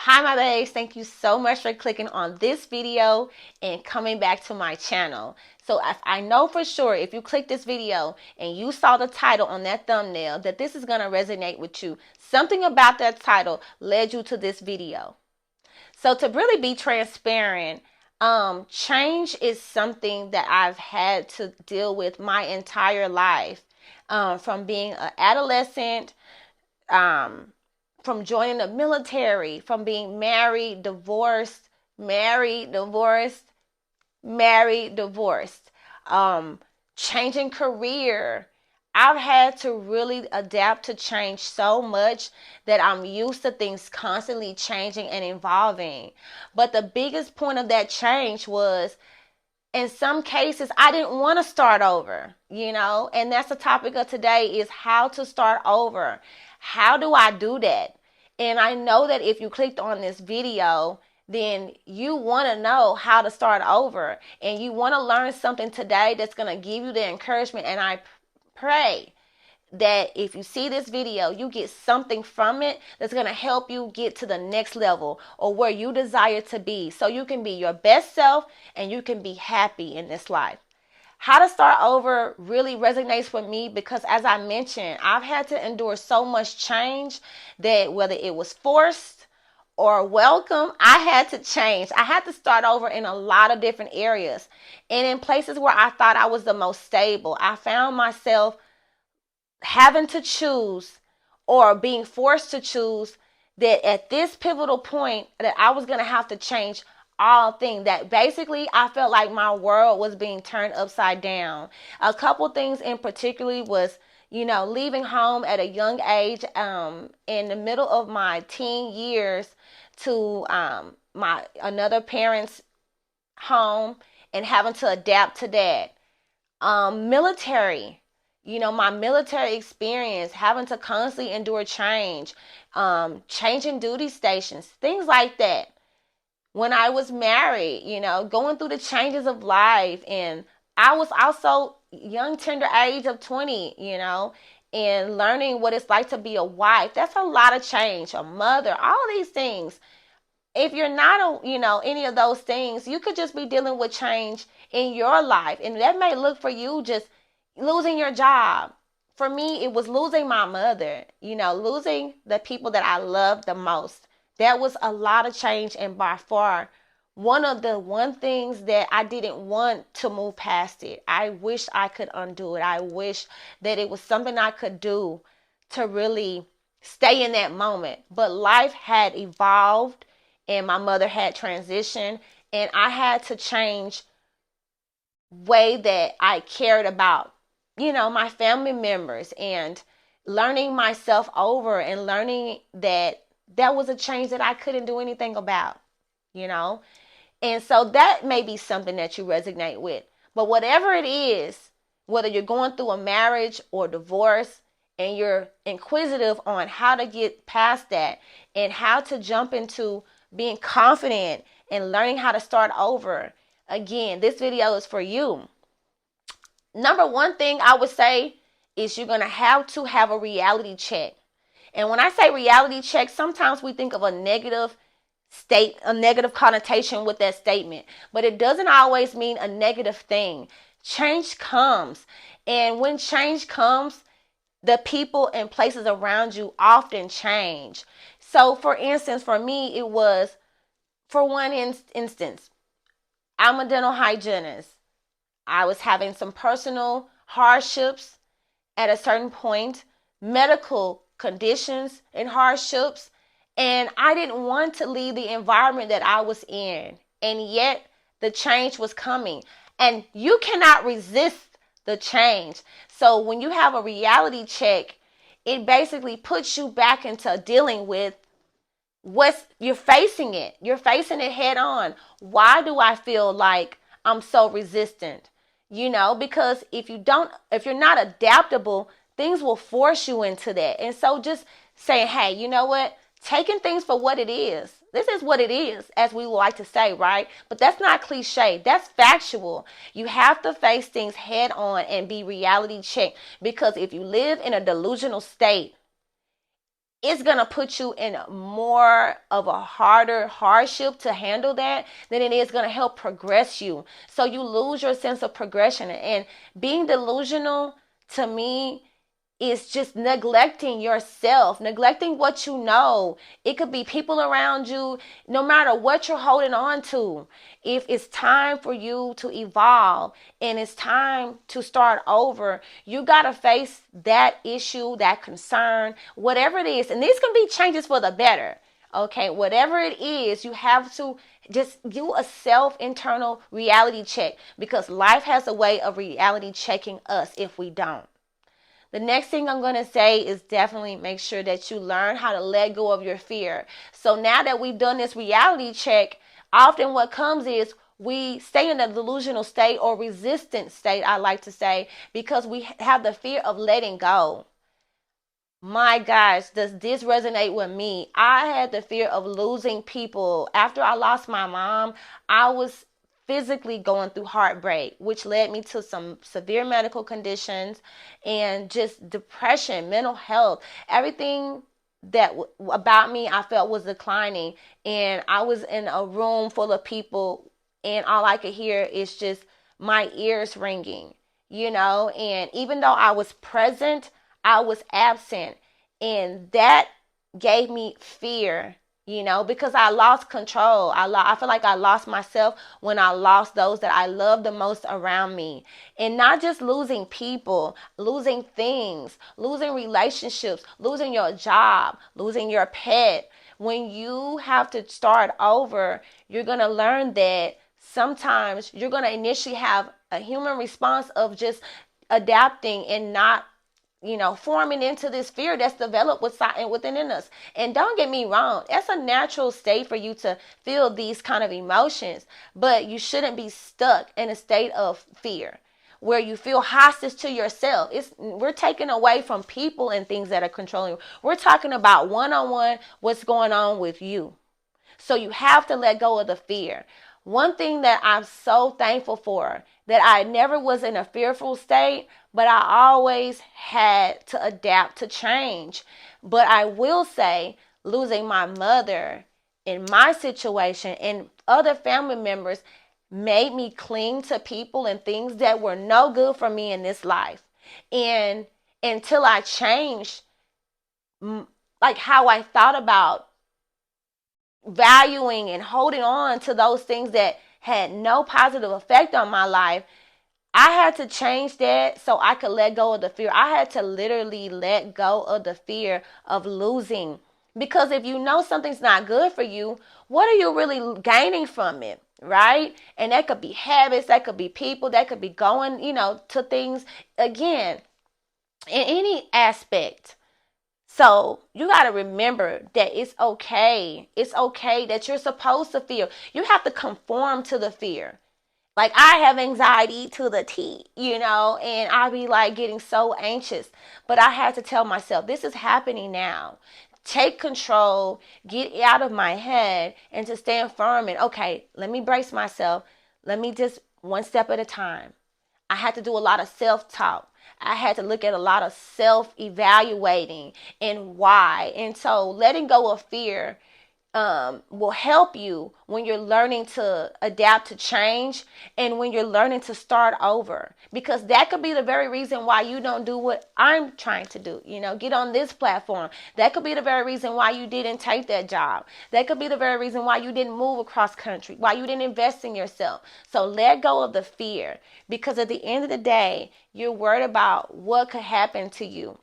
Hi, my babes. Thank you so much for clicking on this video and coming back to my channel. So if I know for sure if you click this video and you saw the title on that thumbnail that this is going to resonate with you. Something about that title led you to this video. So to really be transparent, change is something that I've had to deal with my entire life. From being an adolescent, um, from joining the military, from being married, divorced, married, divorced, married, divorced, um, changing career. I've had to really adapt to change so much that I'm used to things constantly changing and evolving. But the biggest point of that change was in some cases I didn't want to start over, and that's the topic of today is how to start over. How do I do that? And I know that if you clicked on this video, then you want to know how to start over and you want to learn something today that's going to give you the encouragement. And I pray that if you see this video, you get something from it that's going to help you get to the next level or where you desire to be so you can be your best self and you can be happy in this life. How to start over really resonates with me because, as I mentioned, I've had to endure so much change that whether it was forced or welcome, I had to change. I had to start over in a lot of different areas. And in places where I thought I was the most stable, I found myself having to choose or being forced to choose that at this pivotal point that I was going to have to change all things, that basically I felt like my world was being turned upside down. A couple things in particular was, leaving home at a young age, in the middle of my teen years to my another parent's home and having to adapt to that. Military, my military experience, having to constantly endure change, changing duty stations, things like that. When I was married, going through the changes of life, and I was also young, tender age of 20, and learning what it's like to be a wife. That's a lot of change, a mother, all these things. If you're not, any of those things, you could just be dealing with change in your life. And that may look for you just losing your job. For me, it was losing my mother, losing the people that I loved the most. That was a lot of change, and by far one things that I didn't want to move past it. I wish I could undo it. I wish that it was something I could do to really stay in that moment. But life had evolved and my mother had transitioned, and I had to change way that I cared about, my family members, and learning myself over and learning that that was a change that I couldn't do anything about, you know. And so that may be something that you resonate with. But whatever it is, whether you're going through a marriage or divorce and you're inquisitive on how to get past that and how to jump into being confident and learning how to start over, again, this video is for you. Number one thing I would say is you're going to have a reality check. And when I say reality check, sometimes we think of a negative connotation with that statement, but it doesn't always mean a negative thing. Change comes, and when change comes, the people and places around you often change. So for instance, for me, it was, for one instance, I'm a dental hygienist. I was having some personal hardships at a certain point, medical conditions and hardships, and I didn't want to leave the environment that I was in. And yet the change was coming. And you cannot resist the change. So when you have a reality check, it basically puts you back into dealing with you're facing it. You're facing it head on. Why do I feel like I'm so resistant? Because if you're not adaptable, things will force you into that. And so just saying, hey, you know what? Taking things for what it is. This is what it is, as we like to say, right? But that's not cliche. That's factual. You have to face things head on and be reality checked. Because if you live in a delusional state, it's going to put you in more of a harder hardship to handle that than it is going to help progress you. So you lose your sense of progression. And being delusional, to me, is just neglecting yourself, neglecting what you know. It could be people around you, no matter what you're holding on to. If it's time for you to evolve and it's time to start over, you got to face that issue, that concern, whatever it is. And these can be changes for the better. Okay, whatever it is, you have to just do a self internal reality check, because life has a way of reality checking us if we don't. The next thing I'm going to say is definitely make sure that you learn how to let go of your fear. So now that we've done this reality check, often what comes is we stay in a delusional state or resistant state, I like to say, because we have the fear of letting go. My gosh, does this resonate with me? I had the fear of losing people. After I lost my mom, I was physically going through heartbreak, which led me to some severe medical conditions and just depression, mental health, everything about me I felt was declining. And I was in a room full of people, and all I could hear is just my ears ringing, and even though I was present, I was absent. And that gave me fear, because I lost control. I feel like I lost myself when I lost those that I love the most around me. And not just losing people, losing things, losing relationships, losing your job, losing your pet. When you have to start over, you're going to learn that sometimes you're going to initially have a human response of just adapting and not, forming into this fear that's developed within us. And don't get me wrong, it's a natural state for you to feel these kind of emotions, but you shouldn't be stuck in a state of fear where you feel hostage to yourself. We're taking away from people and things that are controlling you. We're talking about one-on-one what's going on with you. So you have to let go of the fear. One thing that I'm so thankful for, that I never was in a fearful state, but I always had to adapt to change. But I will say, losing my mother in my situation and other family members made me cling to people and things that were no good for me in this life. And until I changed, like how I thought about valuing and holding on to those things that had no positive effect on my life, I had to change that so I could let go of the fear. I had to literally let go of the fear of losing. Because if you know something's not good for you, what are you really gaining from it? Right? And that could be habits, that could be people, that could be going, to things again in any aspect. So you got to remember that it's okay. It's okay that you're supposed to feel. You have to conform to the fear. Like I have anxiety to the T, and I be like getting so anxious. But I had to tell myself, this is happening now. Take control, get out of my head, and to stand firm. And okay, let me brace myself. Let me just one step at a time. I had to do a lot of self-talk. I had to look at a lot of self-evaluating and why. And so letting go of fear will help you when you're learning to adapt to change and when you're learning to start over. Because that could be the very reason why you don't do what I'm trying to do. Get on this platform. That could be the very reason why you didn't take that job. That could be the very reason why you didn't move across country, why you didn't invest in yourself. So let go of the fear, because at the end of the day, you're worried about what could happen to you.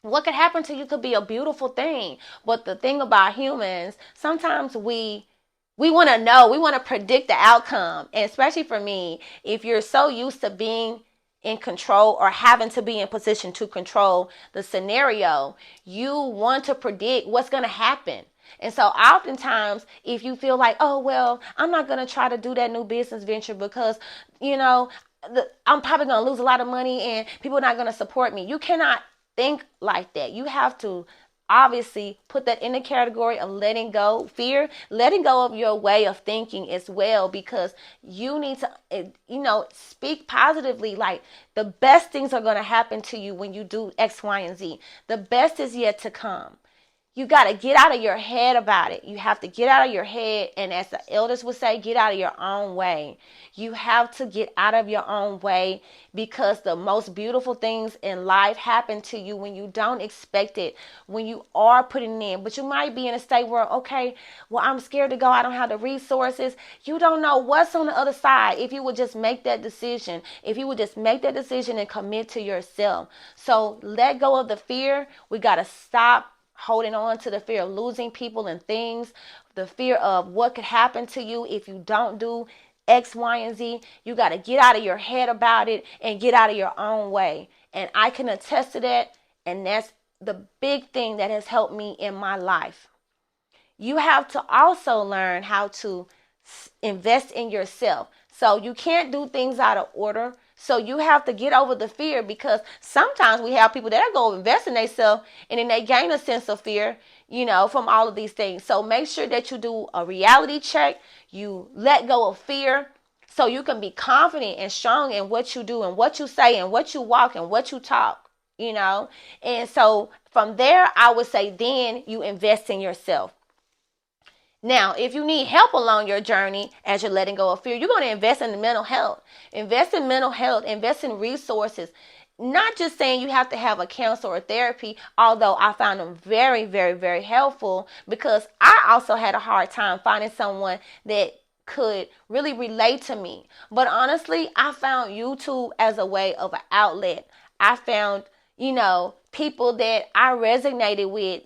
What could happen to you could be a beautiful thing. But the thing about humans, sometimes we want to know, we want to predict the outcome. And especially for me, if you're so used to being in control or having to be in position to control the scenario, you want to predict what's going to happen. And so oftentimes, if you feel like, oh, well, I'm not going to try to do that new business venture because, you know, I'm probably going to lose a lot of money and people are not going to support me. You cannot think like that. You have to obviously put that in the category of letting go fear, letting go of your way of thinking as well, because you need to speak positively. Like, the best things are going to happen to you when you do X, Y, and Z. The best is yet to come. You got to get out of your head about it. You have to get out of your head. And as the elders would say, get out of your own way. You have to get out of your own way, because the most beautiful things in life happen to you when you don't expect it, when you are putting in. But you might be in a state where, okay, well, I'm scared to go. I don't have the resources. You don't know what's on the other side. If you would just make that decision, if you would just make that decision and commit to yourself. So let go of the fear. We got to stop holding on to the fear of losing people and things, the fear of what could happen to you if you don't do X, Y, and Z. You got to get out of your head about it and get out of your own way. And I can attest to that. And that's the big thing that has helped me in my life. You have to also learn how to invest in yourself. So you can't do things out of order. So you have to get over the fear, because sometimes we have people that go invest in themselves and then they gain a sense of fear, from all of these things. So make sure that you do a reality check. You let go of fear so you can be confident and strong in what you do and what you say and what you walk and what you talk. And so from there, I would say then you invest in yourself. Now, if you need help along your journey as you're letting go of fear, you're going to invest in mental health. Invest in mental health, invest in resources. Not just saying you have to have a counselor or therapy, although I found them very, very, very helpful, because I also had a hard time finding someone that could really relate to me. But honestly, I found YouTube as a way of an outlet. I found, people that I resonated with.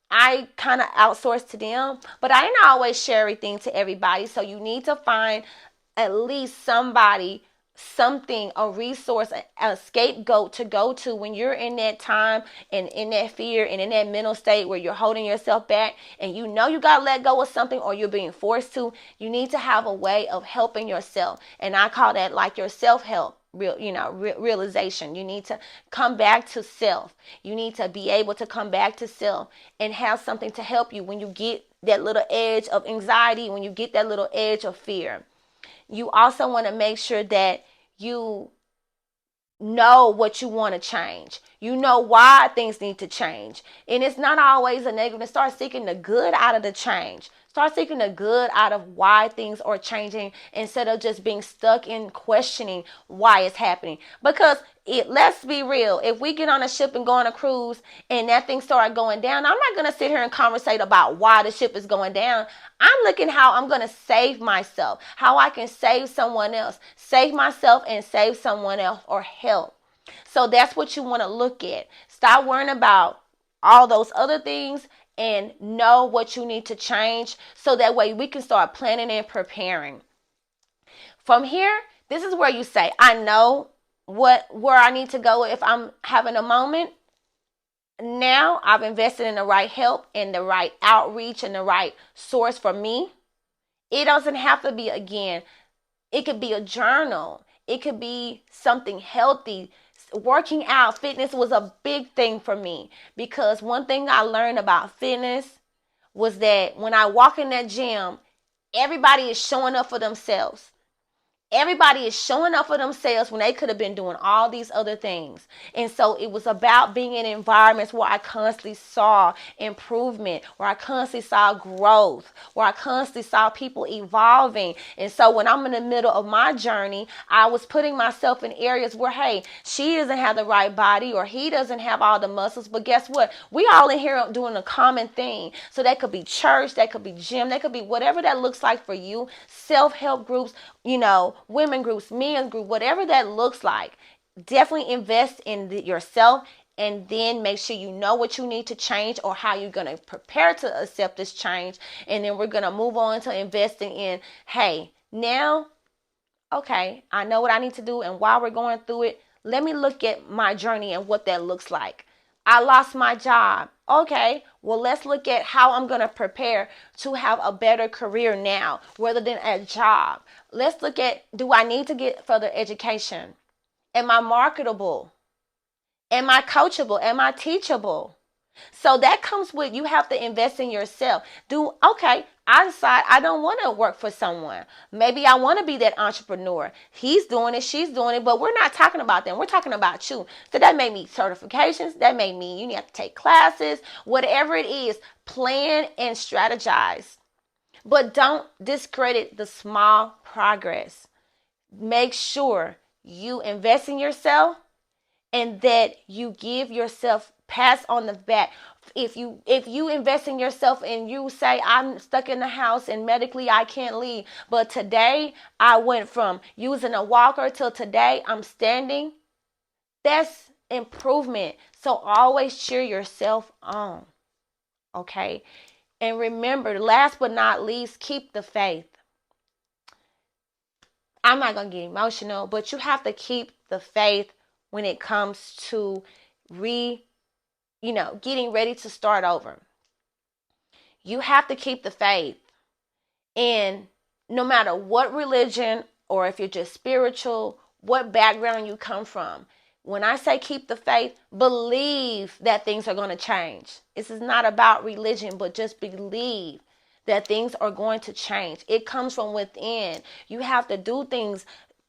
I kind of outsource to them, but I didn't always share everything to everybody. So you need to find at least somebody, something, a resource, a scapegoat to go to when you're in that time and in that fear and in that mental state where you're holding yourself back and you got to let go of something, or you're being forced to. You need to have a way of helping yourself. And I call that like your self-help. Realization. You need to come back to self. You need to be able to come back to self and have something to help you when you get that little edge of anxiety, when you get that little edge of fear. You also want to make sure that you know what you want to change. You know why things need to change. And it's not always a negative. Start seeking the good out of the change. Start seeking the good out of why things are changing, instead of just being stuck in questioning why it's happening. Because let's be real. If we get on a ship and go on a cruise and that thing start going down, I'm not going to sit here and conversate about why the ship is going down. I'm looking how I'm going to save myself, how I can save someone else, save myself and save someone else, or help. So that's what you want to look at. Stop worrying about all those other things and know what you need to change, so that way we can start planning and preparing. From here, this is where you say, I know where I need to go if I'm having a moment. Now I've invested in the right help and the right outreach and the right source for me. It doesn't have to be, again, it could be a journal. It could be something healthy. Working out, fitness was a big thing for me, because one thing I learned about fitness was that when I walk in that gym, everybody is showing up for themselves. Everybody is showing up for themselves when they could have been doing all these other things. And so it was about being in environments where I constantly saw improvement, where I constantly saw growth, where I constantly saw people evolving. And so when I'm in the middle of my journey, I was putting myself in areas where, hey, she doesn't have the right body, or he doesn't have all the muscles. But guess what? We all in here doing a common thing. So that could be church, that could be gym, that could be whatever that looks like for you. Self-help groups, women groups, men's group, whatever that looks like. Definitely invest in yourself, and then make sure you know what you need to change, or how you're going to prepare to accept this change. And then we're going to move on to investing in, hey, now, okay, I know what I need to do, and while we're going through it, let me look at my journey and what that looks like. I lost my job. Okay, well, let's look at how I'm going to prepare to have a better career now rather than a job. Let's look at, do I need to get further education? Am I marketable? Am I coachable? Am I teachable? So that comes with, you have to invest in yourself. Okay, I decide I don't want to work for someone. Maybe I want to be that entrepreneur. He's doing it, she's doing it, but we're not talking about them. We're talking about you. So that may mean certifications. That may mean you need to take classes. Whatever it is, plan and strategize. But don't discredit the small progress. Make sure you invest in yourself and that you give yourself pats on the back. If you invest in yourself and you say, I'm stuck in the house and medically I can't leave, but today I went from using a walker till today I'm standing, that's improvement. So always cheer yourself on. Okay, and remember, last but not least, keep the faith. I'm not going to get emotional, but you have to keep the faith when it comes to re getting ready to start over. You have to keep the faith. And no matter what religion, or if you're just spiritual, what background you come from, when I say keep the faith, believe that things are going to change. This is not about religion, but just believe that things are going to change. It comes from within. You have to do things.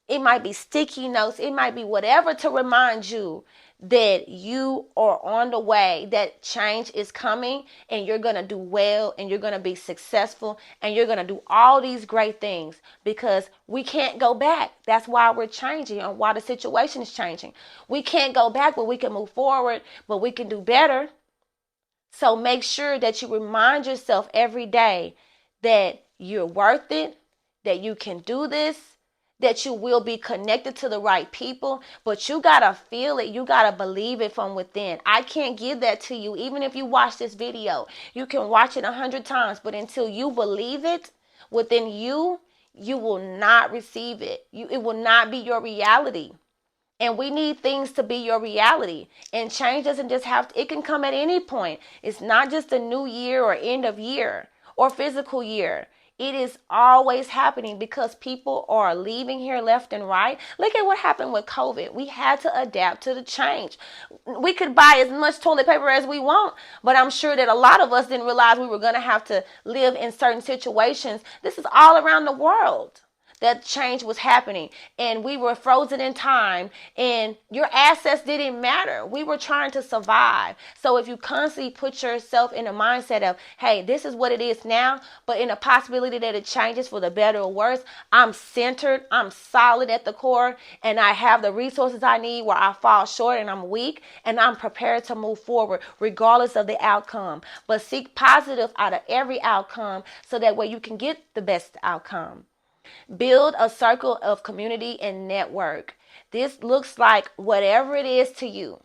It might be sticky notes. It might be whatever to remind you that you are on the way, that change is coming, and you're going to do well, and you're going to be successful, and you're going to do all these great things, because we can't go back. That's why we're changing, and why the situation is changing. We can't go back, but we can move forward, but we can do better. So make sure that you remind yourself every day that you're worth it, that you can do this, that you will be connected to the right people, but you got to feel it. You got to believe it from within. I can't give that to you. Even if you watch this video, you can watch it 100 times, but until you believe it within you, you will not receive it. It will not be your reality. And we need things to be your reality. And change doesn't just have to, it can come at any point. It's not just a new year or end of year or physical year. It is always happening because people are leaving here left and right. Look at what happened with COVID. We had to adapt to the change. We could buy as much toilet paper as we want, but I'm sure that a lot of us didn't realize we were going to have to live in certain situations. This is all around the world that change was happening, and we were frozen in time, and your assets didn't matter. We were trying to survive. So if you constantly put yourself in a mindset of, hey, this is what it is now, but in a possibility that it changes for the better or worse, I'm centered, I'm solid at the core, and I have the resources I need where I fall short and I'm weak, and I'm prepared to move forward regardless of the outcome. But seek positive out of every outcome so that way you can get the best outcome. Build a circle of community and network. This looks like whatever it is to you,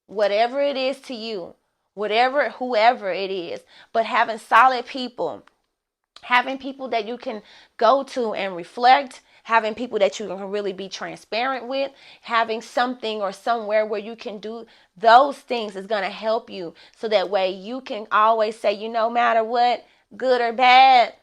whatever it is to you, whatever, whoever it is, but having solid people, having people that you can go to and reflect, having people that you can really be transparent with, having something or somewhere where you can do those things is going to help you. So that way you can always say, no matter what, good or bad,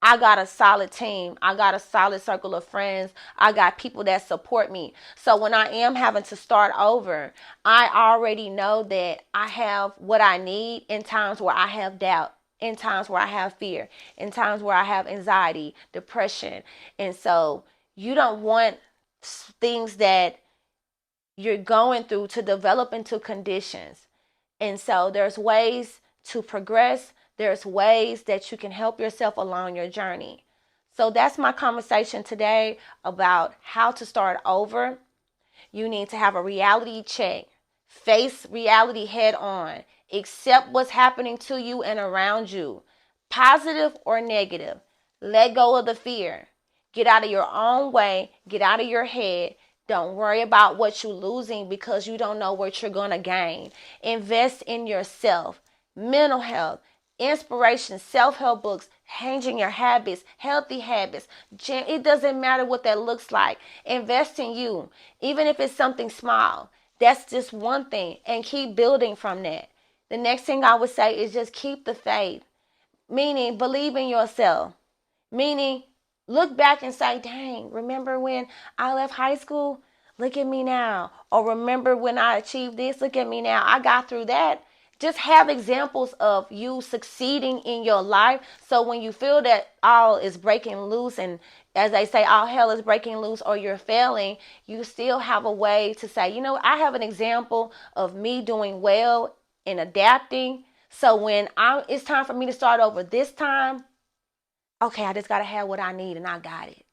I got a solid team. I got a solid circle of friends. I got people that support me. So when I am having to start over, I already know that I have what I need in times where I have doubt, in times where I have fear, in times where I have anxiety, depression. And so you don't want things that you're going through to develop into conditions. And so there's ways to progress. There's ways that you can help yourself along your journey. So that's my conversation today about how to start over. You need to have a reality check. Face reality head on. Accept what's happening to you and around you, positive or negative. Let go of the fear. Get out of your own way. Get out of your head. Don't worry about what you're losing because you don't know what you're going to gain. Invest in yourself, mental health, inspiration, self-help books, changing your habits, healthy habits. It doesn't matter what that looks like. Invest in you, even if it's something small. That's just one thing, and keep building from that. The next thing I would say is just keep the faith, meaning believe in yourself, meaning look back and say, dang, remember when I left high school? Look at me now. Or remember when I achieved this? Look at me now. I got through that. just have examples of you succeeding in your life. So when you feel that all is breaking loose, and as they say, all hell is breaking loose, or you're failing, you still have a way to say, you know, I have an example of me doing well and adapting. So when it's time for me to start over this time, okay, I just got to have what I need and I got it.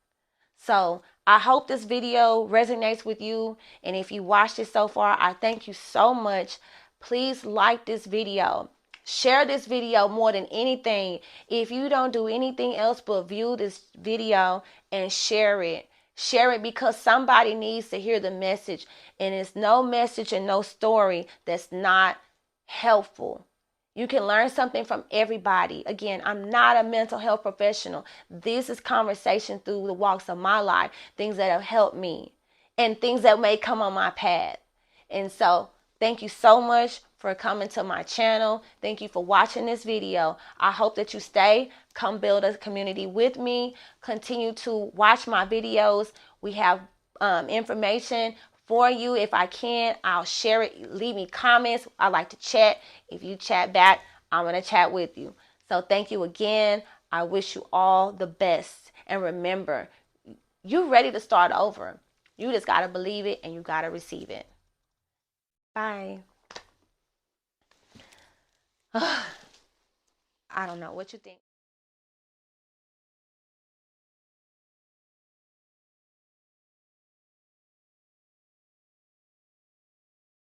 So I hope this video resonates with you. And if you watched it so far, I thank you so much. Please like this video. Share this video more than anything. If you don't do anything else but view this video and share it. Share it because somebody needs to hear the message. And it's no message and no story that's not helpful. You can learn something from everybody. Again, I'm not a mental health professional. This is conversation through the walks of my life, things that have helped me and things that may come on my path. And so, thank you so much for coming to my channel. Thank you for watching this video. I hope that you stay. Come build a community with me. Continue to watch my videos. We have information for you. If I can, I'll share it. Leave me comments. I like to chat. If you chat back, I'm going to chat with you. So thank you again. I wish you all the best. And remember, you're ready to start over. You just got to believe it and you got to receive it. Bye. I don't know what you think.